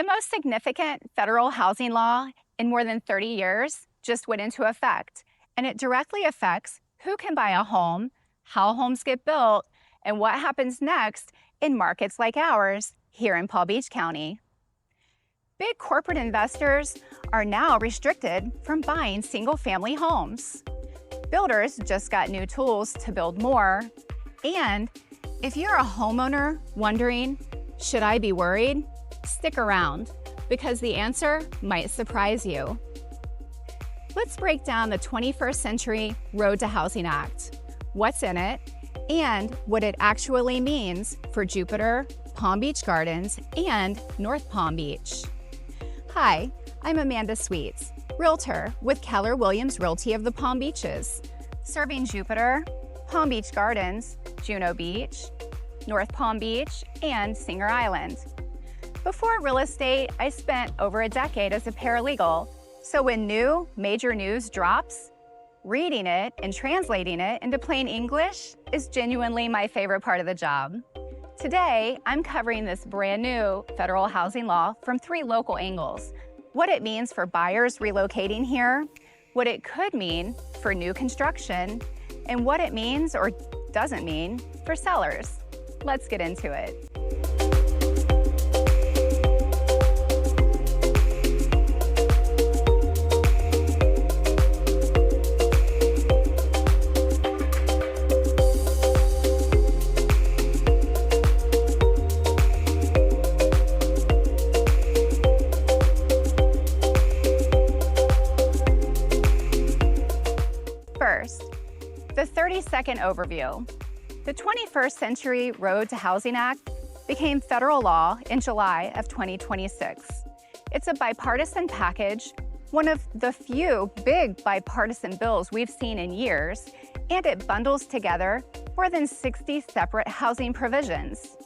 The most significant federal housing law in more than 30 years just went into effect, and it directly affects who can buy a home, how homes get built, and what happens next in markets like ours here in Palm Beach County. Big corporate investors are now restricted from buying single-family homes. Builders just got new tools to build more, and if you're a homeowner wondering, should I be worried? Stick around, because the answer might surprise you. Let's break down the 21st Century Road to Housing Act, what's in it, and what it actually means for Jupiter, Palm Beach Gardens, and North Palm Beach. Hi, I'm Amanda Sweets, Realtor with Keller Williams Realty of the Palm Beaches, serving Jupiter, Palm Beach Gardens, Juno Beach, North Palm Beach, and Singer Island. Before real estate, I spent over a decade as a paralegal, so when new major news drops, reading it and translating it into plain English is genuinely my favorite part of the job. Today, I'm covering this brand new federal housing law from 3 local angles: what it means for buyers relocating here, what it could mean for new construction, and what it means or doesn't mean for sellers. Let's get into it. First, the 30-second overview. The 21st Century Road to Housing Act became federal law in July of 2026. It's a bipartisan package, one of the few big bipartisan bills we've seen in years, and it bundles together more than 60 separate housing provisions.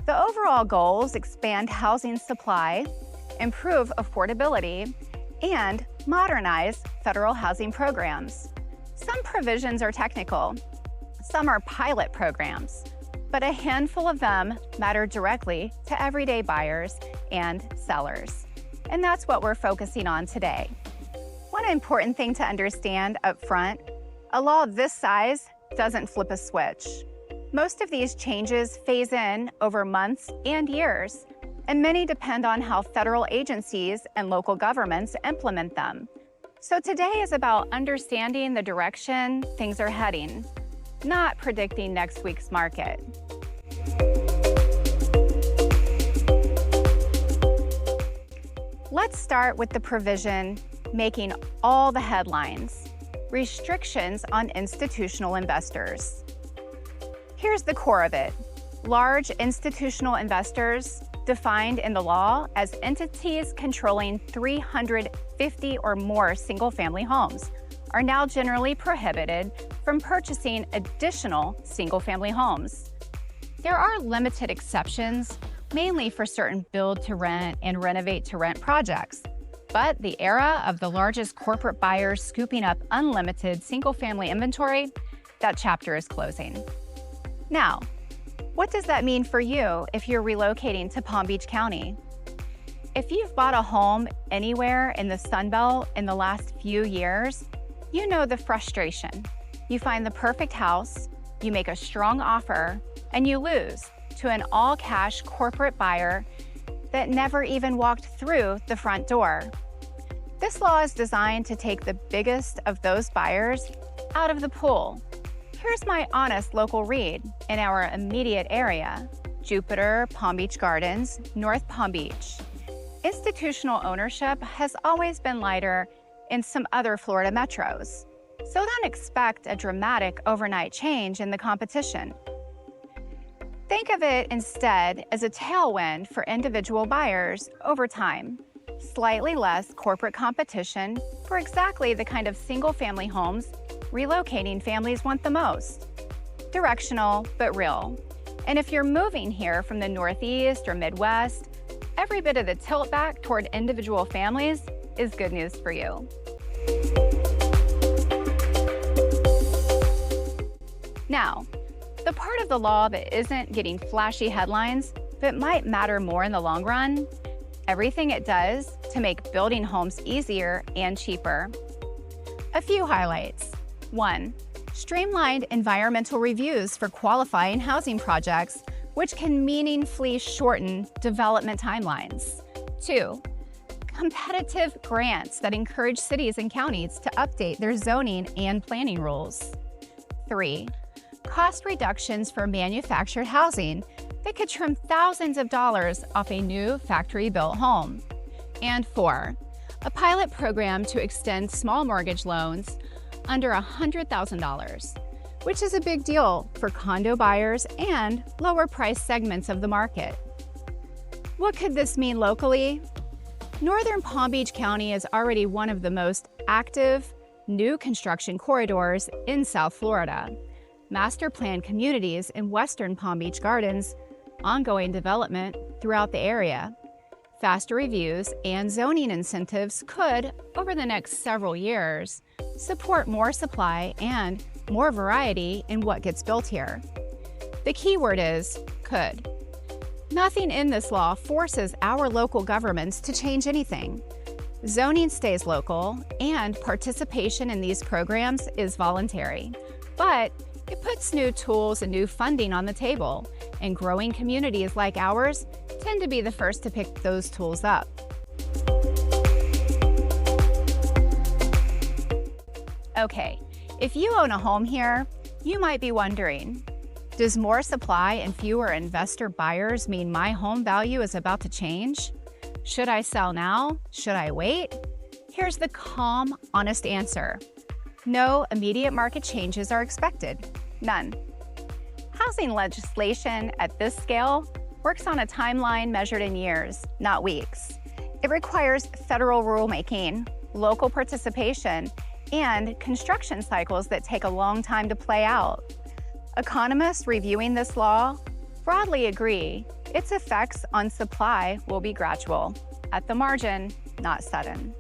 The overall goals expand housing supply, improve affordability, and modernize federal housing programs. Some provisions are technical, some are pilot programs, but a handful of them matter directly to everyday buyers and sellers. And that's what we're focusing on today. One important thing to understand up front, a law this size doesn't flip a switch. Most of these changes phase in over months and years, and many depend on how federal agencies and local governments implement them. So today is about understanding the direction things are heading, not predicting next week's market. Let's start with the provision making all the headlines: restrictions on institutional investors. Here's the core of it. Large institutional investors, defined in the law as entities controlling 350 or more single-family homes, are now generally prohibited from purchasing additional single-family homes. There are limited exceptions, mainly for certain build-to-rent and renovate-to-rent projects, but the era of the largest corporate buyers scooping up unlimited single-family inventory, that chapter is closing. Now, what does that mean for you if you're relocating to Palm Beach County? If you've bought a home anywhere in the Sun Belt in the last few years, you know the frustration. You find the perfect house, you make a strong offer, and you lose to an all-cash corporate buyer that never even walked through the front door. This law is designed to take the biggest of those buyers out of the pool. Here's my honest local read in our immediate area: Jupiter, Palm Beach Gardens, North Palm Beach. Institutional ownership has always been lighter in some other Florida metros, so don't expect a dramatic overnight change in the competition. Think of it instead as a tailwind for individual buyers over time. Slightly less corporate competition for exactly the kind of single-family homes relocating families want the most. Directional, but real. And if you're moving here from the Northeast or Midwest, every bit of the tilt back toward individual families is good news for you. Now, the part of the law that isn't getting flashy headlines but might matter more in the long run, everything it does to make building homes easier and cheaper. A few highlights. 1. Streamlined environmental reviews for qualifying housing projects, which can meaningfully shorten development timelines. 2. Competitive grants that encourage cities and counties to update their zoning and planning rules. 3. Cost reductions for manufactured housing that could trim thousands of dollars off a new factory-built home. And 4. A pilot program to extend small mortgage loans under $100,000, which is a big deal for condo buyers and lower price segments of the market. What could this mean locally? Northern Palm Beach County is already one of the most active new construction corridors in South Florida. Master planned communities in Western Palm Beach Gardens, ongoing development throughout the area. Faster reviews and zoning incentives could, over the next several years, support more supply and more variety in what gets built here. The key word is could. Nothing in this law forces our local governments to change anything. Zoning stays local, and participation in these programs is voluntary. But it puts new tools and new funding on the table, and growing communities like ours tend to be the first to pick those tools up. Okay, if you own a home here, you might be wondering, does more supply and fewer investor buyers mean my home value is about to change? Should I sell now? Should I wait? Here's the calm, honest answer. No immediate market changes are expected. None. Housing legislation at this scale works on a timeline measured in years, not weeks. It requires federal rulemaking, local participation, and construction cycles that take a long time to play out. Economists reviewing this law broadly agree its effects on supply will be gradual, at the margin, not sudden.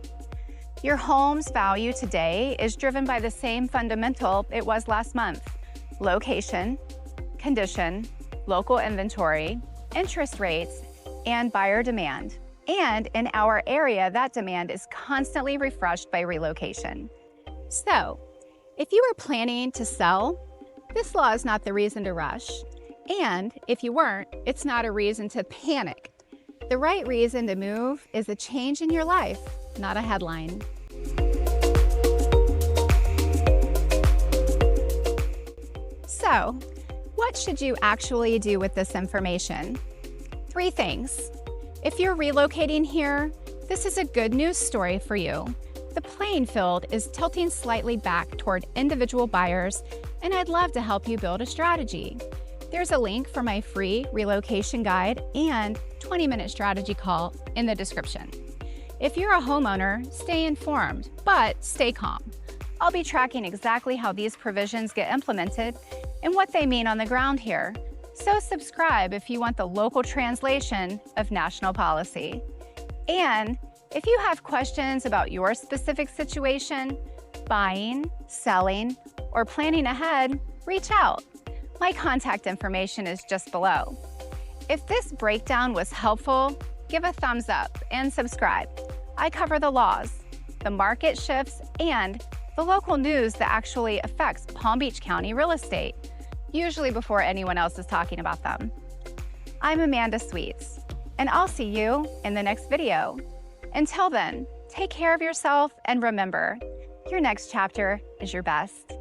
Your home's value today is driven by the same fundamental it was last month: location, condition, local inventory, interest rates, and buyer demand. And in our area, that demand is constantly refreshed by relocation. So, if you are planning to sell, this law is not the reason to rush. And if you weren't, it's not a reason to panic. The right reason to move is a change in your life, not a headline. So, what should you actually do with this information? 3 things. If you're relocating here, this is a good news story for you. The playing field is tilting slightly back toward individual buyers, and I'd love to help you build a strategy. There's a link for my free relocation guide and 20-minute strategy call in the description. If you're a homeowner, stay informed, but stay calm. I'll be tracking exactly how these provisions get implemented and what they mean on the ground here. So subscribe if you want the local translation of national policy. And if you have questions about your specific situation, buying, selling, or planning ahead, reach out. My contact information is just below. If this breakdown was helpful, give a thumbs up and subscribe. I cover the laws, the market shifts, and the local news that actually affects Palm Beach County real estate, usually before anyone else is talking about them. I'm Amanda Sweets, and I'll see you in the next video. Until then, take care of yourself and remember, your next chapter is your best.